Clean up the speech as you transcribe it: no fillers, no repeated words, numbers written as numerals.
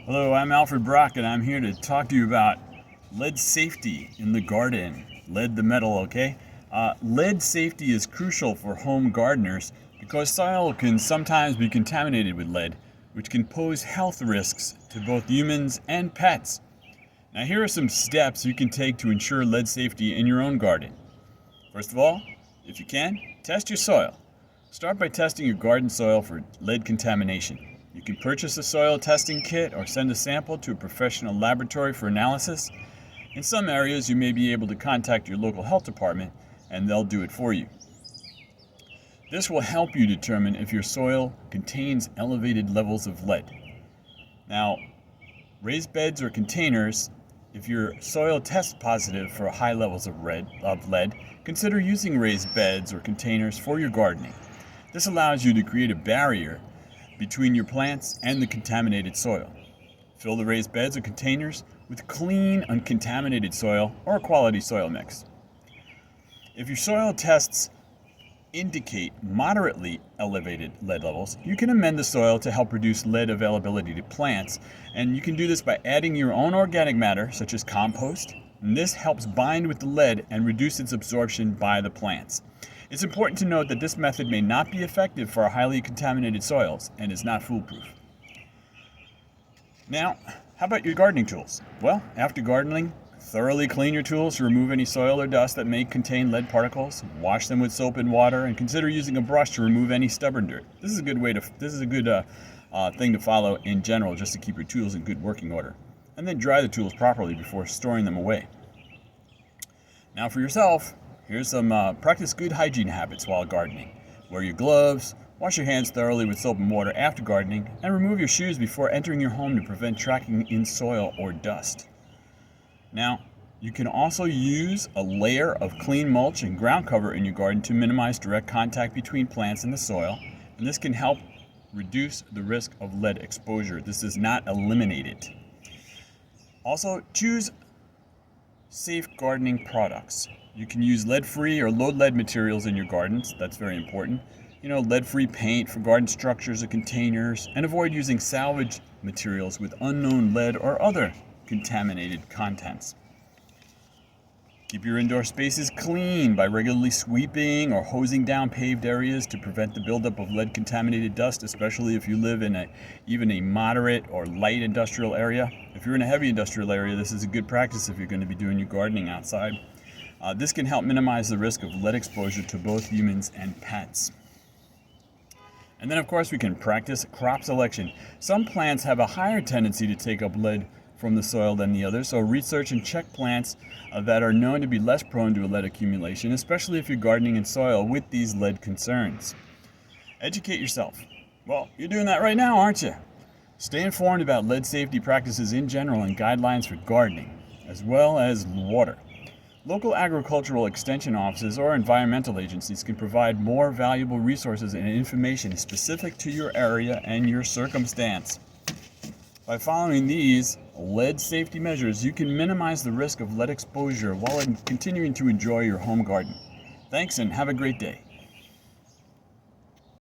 Hello, I'm Alfred Brock, and I'm here to talk to you about lead safety in the garden. Lead the metal, okay? Lead safety is crucial for home gardeners because soil can sometimes be contaminated with lead, which can pose health risks to both humans and pets. Now, here are some steps you can take to ensure lead safety in your own garden. First of all, if you can, test your soil. Start by testing your garden soil for lead contamination. You can purchase a soil testing kit or send a sample to a professional laboratory for analysis. In some areas, you may be able to contact your local health department and they'll do it for you. This will help you determine if your soil contains elevated levels of lead. Now, raised beds or containers, if your soil tests positive for high levels of lead, consider using raised beds or containers for your gardening. This allows you to create a barrier between your plants and the contaminated soil. Fill the raised beds or containers with clean, uncontaminated soil or a quality soil mix. If your soil tests indicate moderately elevated lead levels, you can amend the soil to help reduce lead availability to plants, and you can do this by adding your own organic matter, such as compost, and this helps bind with the lead and reduce its absorption by the plants. It's important to note that this method may not be effective for highly contaminated soils and is not foolproof. Now, how about your gardening tools? Well, after gardening, thoroughly clean your tools to remove any soil or dust that may contain lead particles. Wash them with soap and water, and consider using a brush to remove any stubborn dirt. This is a good thing to follow in general, just to keep your tools in good working order. And then dry the tools properly before storing them away. Now, for yourself, here's some practice good hygiene habits while gardening. Wear your gloves, wash your hands thoroughly with soap and water after gardening, and remove your shoes before entering your home to prevent tracking in soil or dust. Now, you can also use a layer of clean mulch and ground cover in your garden to minimize direct contact between plants and the soil, and this can help reduce the risk of lead exposure. This does not eliminate it. Also, choose safe gardening products. You can use lead-free or low-lead materials in your gardens. That's very important. Lead-free paint for garden structures or containers, and avoid using salvage materials with unknown lead or other contaminated contents. Keep your indoor spaces clean by regularly sweeping or hosing down paved areas to prevent the buildup of lead-contaminated dust, especially if you live in even a moderate or light industrial area. If you're in a heavy industrial area, this is a good practice if you're going to be doing your gardening outside. This can help minimize the risk of lead exposure to both humans and pets. And then, of course, we can practice crop selection. Some plants have a higher tendency to take up lead from the soil than the others, so research and check plants that are known to be less prone to lead accumulation, especially if you're gardening in soil with these lead concerns. Educate yourself. Well, you're doing that right now, aren't you? Stay informed about lead safety practices in general and guidelines for gardening, as well as water. Local agricultural extension offices or environmental agencies can provide more valuable resources and information specific to your area and your circumstance. By following these lead safety measures, you can minimize the risk of lead exposure while continuing to enjoy your home garden. Thanks, and have a great day.